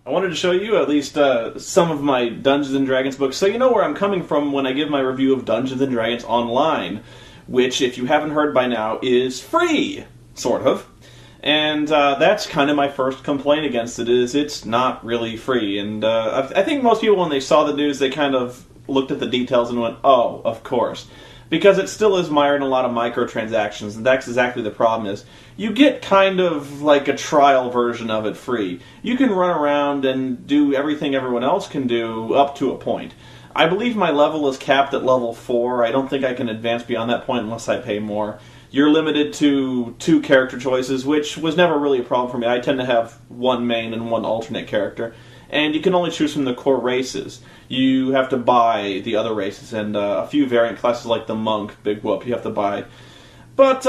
I wanted to show you at least some of my Dungeons & Dragons books, so you know where I'm coming from when I give my review of Dungeons & Dragons Online, which, if you haven't heard by now, is free, sort of. And that's kind of my first complaint against it, is it's not really free. And I think most people, when they saw the news, they kind of looked at the details and went, oh, of course. Because it still is mired in a lot of microtransactions, and that's exactly the problem is. You get kind of like a trial version of it free. You can run around and do everything everyone else can do up to a point. I believe my level is capped at level 4. I don't think I can advance beyond that point unless I pay more. You're limited to 2 character choices, which was never really a problem for me. I tend to have one main and one alternate character. And you can only choose from the core races. You have to buy the other races, and a few variant classes like the monk, big whoop, you have to buy. But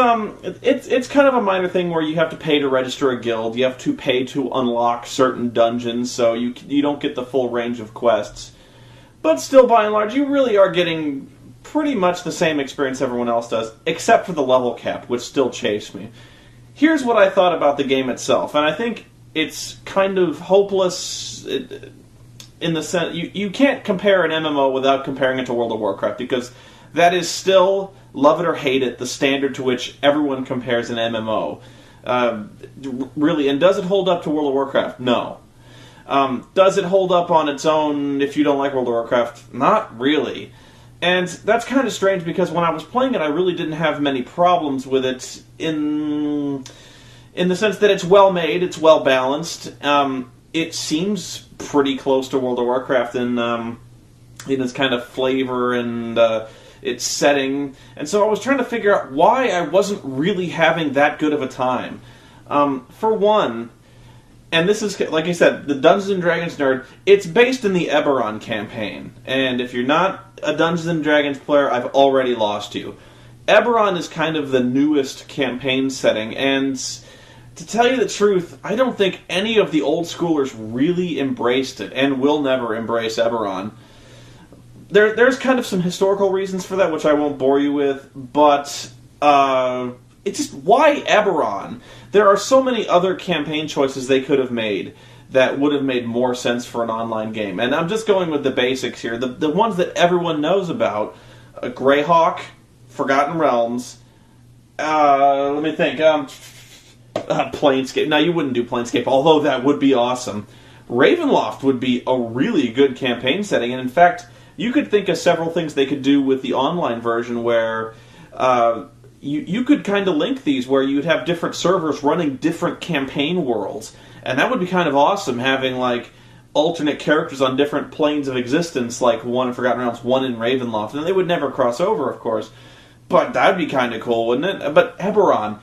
it's kind of a minor thing where you have to pay to register a guild. You have to pay to unlock certain dungeons, so you don't get the full range of quests. But still, by and large, you really are getting pretty much the same experience everyone else does, except for the level cap, which still chafes me. Here's what I thought about the game itself, and I think it's kind of hopeless in the sense you can't compare an MMO without comparing it to World of Warcraft, because that is still, love it or hate it, the standard to which everyone compares an MMO. Really, and does it hold up to World of Warcraft? No. Does it hold up on its own if you don't like World of Warcraft? Not really. And that's kind of strange, because when I was playing it, I really didn't have many problems with it in the sense that it's well made, it's well balanced. It seems pretty close to World of Warcraft in its kind of flavor and its setting. And so I was trying to figure out why I wasn't really having that good of a time. For one, and this is, like I said, the Dungeons & Dragons nerd, it's based in the Eberron campaign. And if you're not a Dungeons & Dragons player, I've already lost you. Eberron is kind of the newest campaign setting, and to tell you the truth, I don't think any of the old schoolers really embraced it, and will never embrace Eberron. There's kind of some historical reasons for that, which I won't bore you with, but it's just, why Eberron? There are so many other campaign choices they could have made that would have made more sense for an online game. And I'm just going with the basics here. The ones that everyone knows about, Greyhawk, Forgotten Realms, let me think, Planescape. Now, you wouldn't do Planescape, although that would be awesome. Ravenloft would be a really good campaign setting, and in fact, you could think of several things they could do with the online version where you could kind of link these, where you'd have different servers running different campaign worlds, and that would be kind of awesome, having like alternate characters on different planes of existence, like one in Forgotten Realms, one in Ravenloft, and they would never cross over, of course, but that'd be kind of cool, wouldn't it? But Eberron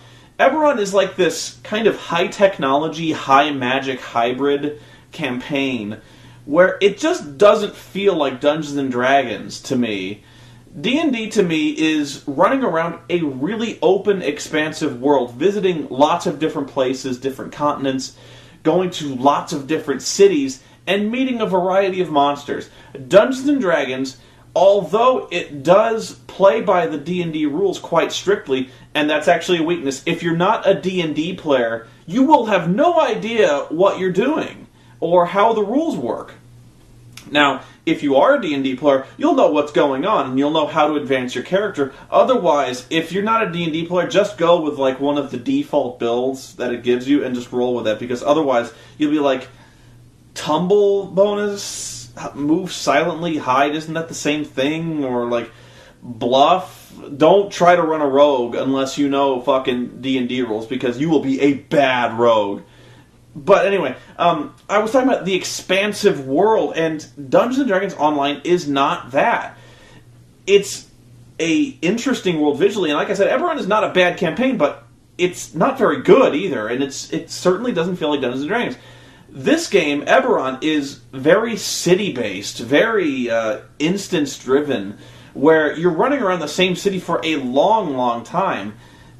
is like this kind of high-technology, high-magic hybrid campaign where it just doesn't feel like Dungeons & Dragons to me. D&D to me is running around a really open, expansive world, visiting lots of different places, different continents, going to lots of different cities, and meeting a variety of monsters. Dungeons & Dragons, although it does play by the D&D rules quite strictly, and that's actually a weakness, if you're not a D&D player, you will have no idea what you're doing or how the rules work. Now, if you are a D&D player, you'll know what's going on, and you'll know how to advance your character. Otherwise, if you're not a D&D player, just go with like one of the default builds that it gives you and just roll with it, because otherwise you'll be like, tumble bonus, move silently, hide, isn't that the same thing? Or like, bluff. Don't try to run a rogue unless you know fucking D&D rules, because you will be a bad rogue. But anyway, I was talking about the expansive world, and Dungeons & Dragons Online is not that. It's a interesting world visually, and like I said, Eberron is not a bad campaign, but it's not very good either, and it certainly doesn't feel like Dungeons & Dragons. This game, Eberron, is very city-based, very instance-driven, where you're running around the same city for a long, long time.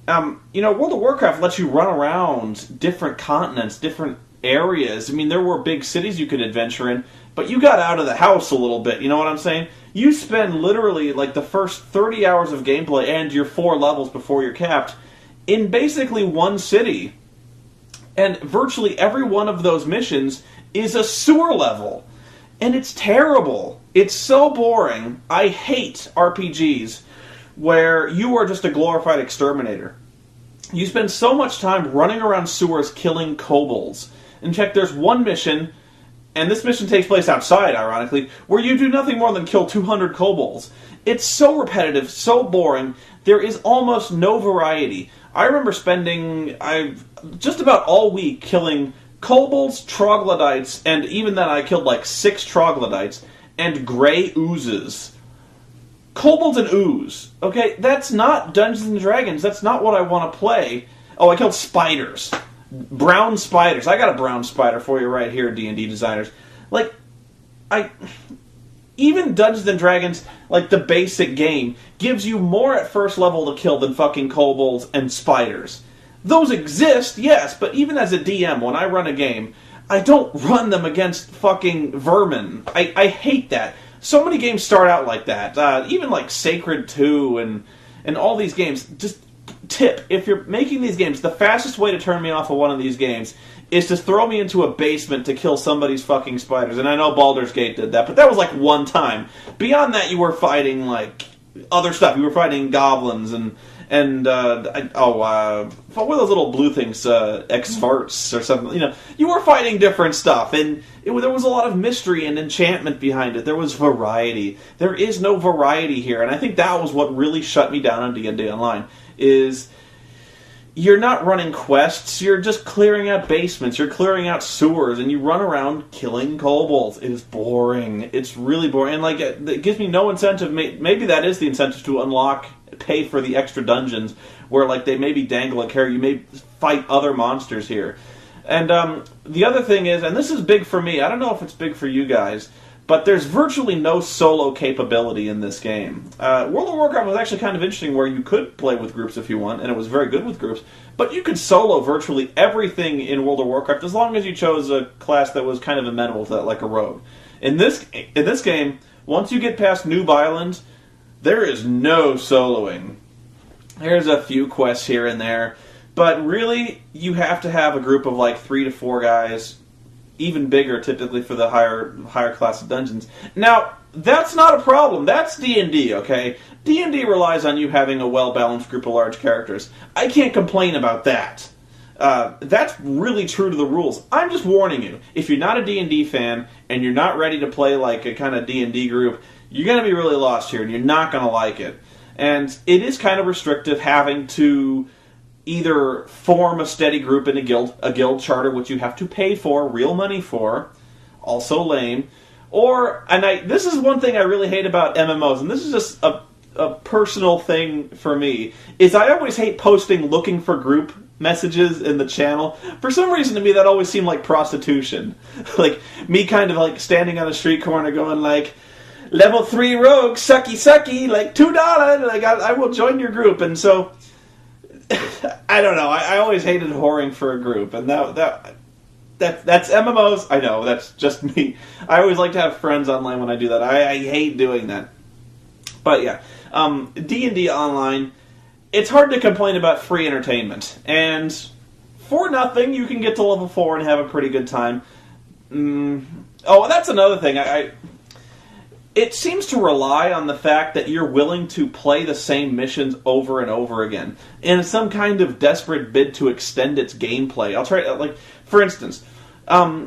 World of Warcraft lets you run around different continents, different areas. I mean, there were big cities you could adventure in, but you got out of the house a little bit, you know what I'm saying? You spend literally like the first 30 hours of gameplay and your 4 levels before you're capped in basically one city. And virtually every one of those missions is a sewer level. And it's terrible. It's so boring. I hate RPGs where you are just a glorified exterminator. You spend so much time running around sewers killing kobolds. In fact, there's one mission, and this mission takes place outside, ironically, where you do nothing more than kill 200 kobolds. It's so repetitive, so boring, there is almost no variety. I remember spending just about all week killing kobolds, troglodytes, and even then I killed like 6 troglodytes, and gray oozes. Kobolds and ooze. Okay, that's not Dungeons and Dragons. That's not what I want to play. Oh, I killed spiders. Brown spiders. I got a brown spider for you right here, D&D designers. Like, even Dungeons and Dragons, like the basic game, gives you more at first level to kill than fucking kobolds and spiders. Those exist, yes, but even as a DM, when I run a game, I don't run them against fucking vermin. I hate that. So many games start out like that. Even like Sacred 2 and all these games. Just tip, if you're making these games, the fastest way to turn me off of one of these games is to throw me into a basement to kill somebody's fucking spiders. And I know Baldur's Gate did that, but that was like one time. Beyond that, you were fighting like other stuff. You were fighting goblins and what were those little blue things, X-farts or something? You know, you were fighting different stuff, and there was a lot of mystery and enchantment behind it. There was variety. There is no variety here, and I think that was what really shut me down on D&D Online, is you're not running quests, you're just clearing out basements, you're clearing out sewers, and you run around killing kobolds. It is boring. It's really boring, and like it gives me no incentive. Maybe that is the incentive to pay for the extra dungeons, where like they maybe dangle a carrot. You may fight other monsters here. And the other thing is, and this is big for me, I don't know if it's big for you guys, but there's virtually no solo capability in this game. World of Warcraft was actually kind of interesting, where you could play with groups if you want, and it was very good with groups, but you could solo virtually everything in World of Warcraft as long as you chose a class that was kind of amenable to that, like a rogue. In this game, once you get past Noob Island, there is no soloing. There's a few quests here and there, but really, you have to have a group of like 3 to 4 guys, even bigger typically for the higher class of dungeons. Now, that's not a problem. That's D&D, okay? D&D relies on you having a well-balanced group of large characters. I can't complain about that. That's really true to the rules. I'm just warning you, if you're not a D&D fan, and you're not ready to play like a kind of D&D group, you're going to be really lost here, and you're not going to like it. And it is kind of restrictive having to either form a steady group in a guild charter, which you have to pay for, real money for, also lame, this is one thing I really hate about MMOs, and this is just a personal thing for me, is I always hate posting looking for group messages in the channel. For some reason to me that always seemed like prostitution. Like, me kind of like standing on a street corner going like, level 3 rogue, sucky sucky, like $2, like I will join your group. And so, I don't know, I always hated whoring for a group, and that's MMOs. I know, that's just me. I always like to have friends online when I do that. I hate doing that. But yeah, D&D Online, it's hard to complain about free entertainment. And for nothing, you can get to level 4 and have a pretty good time. Oh, that's another thing. It seems to rely on the fact that you're willing to play the same missions over and over again in some kind of desperate bid to extend its gameplay. I'll try, like, for instance,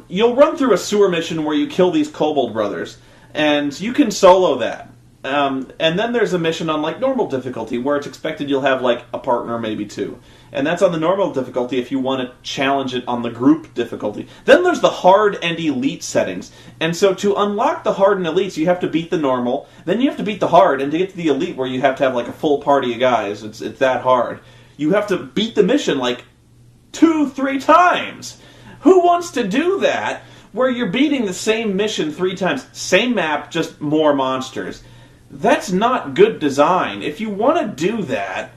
you'll run through a sewer mission where you kill these kobold brothers, and you can solo that. And then there's a mission on, like, normal difficulty where it's expected you'll have, like, a partner, maybe 2. And that's on the normal difficulty if you want to challenge it on the group difficulty. Then there's the hard and elite settings. And so to unlock the hard and elites, you have to beat the normal, then you have to beat the hard, and to get to the elite where you have to have like a full party of guys, it's that hard. You have to beat the mission like 2-3 times. Who wants to do that where you're beating the same mission 3 times? Same map, just more monsters. That's not good design. If you want to do that,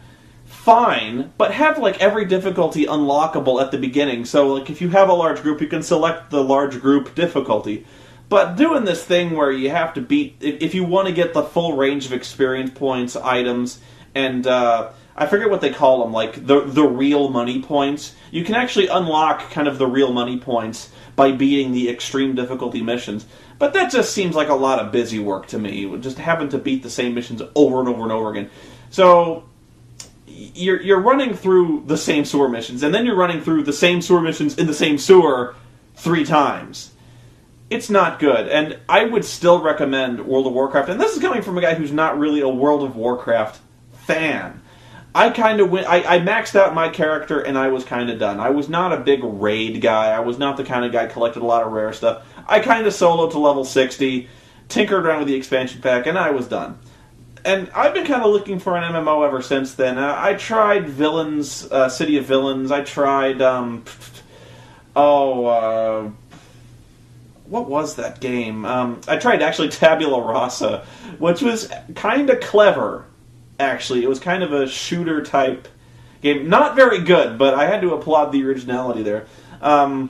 fine, but have like every difficulty unlockable at the beginning. So like if you have a large group, you can select the large group difficulty. But doing this thing where you have to beat, if you want to get the full range of experience points, items, and I I forget what they call them, like the real money points. You can actually unlock kind of the real money points by beating the extreme difficulty missions. But that just seems like a lot of busy work to me, just having to beat the same missions over and over and over again. So you're running through the same sewer missions, and then you're running through the same sewer missions in the same sewer 3 times. It's not good, and I would still recommend World of Warcraft, and this is coming from a guy who's not really a World of Warcraft fan. I maxed out my character, and I was kind of done. I was not a big raid guy. I was not the kind of guy who collected a lot of rare stuff. I kind of soloed to level 60, tinkered around with the expansion pack, and I was done. And I've been kind of looking for an MMO ever since then. I tried Villains, City of Villains. I tried, what was that game? I tried actually Tabula Rasa, which was kind of clever. Actually, it was kind of a shooter type game. Not very good, but I had to applaud the originality there. I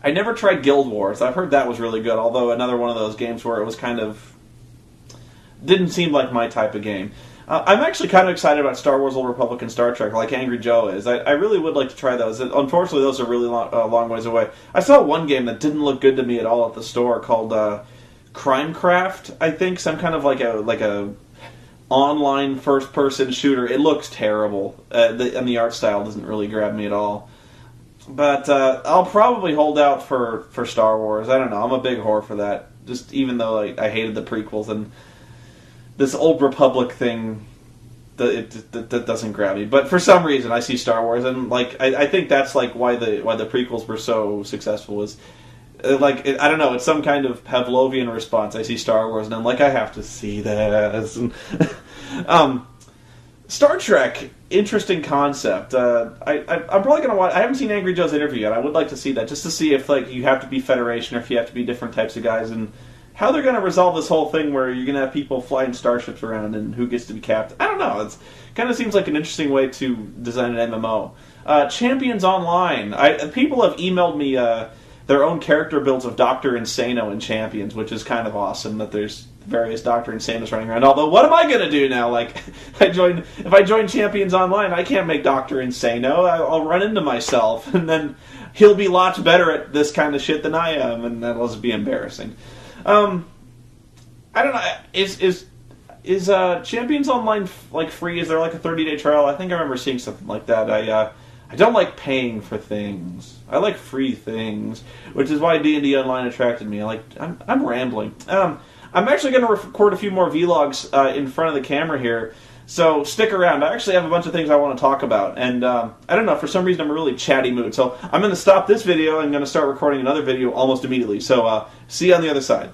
never tried Guild Wars. I've heard that was really good, although another one of those games where it was kind of didn't seem like my type of game. I'm actually kind of excited about Star Wars: Old Republic and Star Trek, like Angry Joe is. I really would like to try those. Unfortunately, those are really long ways away. I saw one game that didn't look good to me at all at the store called Crimecraft, I think. Some kind of like a online first-person shooter. It looks terrible, and the art style doesn't really grab me at all. But I'll probably hold out for Star Wars. I don't know. I'm a big whore for that. Just even though I hated the prequels, and this Old Republic thing, that doesn't grab me. But for some reason, I see Star Wars, and I think that's why the prequels were so successful. Is I don't know, it's some kind of Pavlovian response. I see Star Wars, and I'm like, I have to see this. Star Trek, interesting concept. I'm probably going to watch. I haven't seen Angry Joe's interview yet. I would like to see that, just to see if you have to be Federation or if you have to be different types of guys, and how they're going to resolve this whole thing where you're going to have people flying starships around and who gets to be captain. I don't know. It kind of seems like an interesting way to design an MMO. Champions Online. People have emailed me their own character builds of Dr. Insano in Champions, which is kind of awesome that there's various Dr. Insanos running around. Although, what am I going to do now? If I join Champions Online, I can't make Dr. Insano. I'll run into myself, and then he'll be lots better at this kind of shit than I am, and that'll just be embarrassing. I don't know. Is Champions Online free? Is there a 30-day trial? I think I remember seeing something like that. I don't like paying for things. I like free things, which is why D&D Online attracted me. I'm rambling. I'm actually going to record a few more vlogs in front of the camera here, so stick around. I actually have a bunch of things I want to talk about, and I don't know, for some reason I'm in a really chatty mood, so I'm going to stop this video and I'm going to start recording another video almost immediately. So see you on the other side.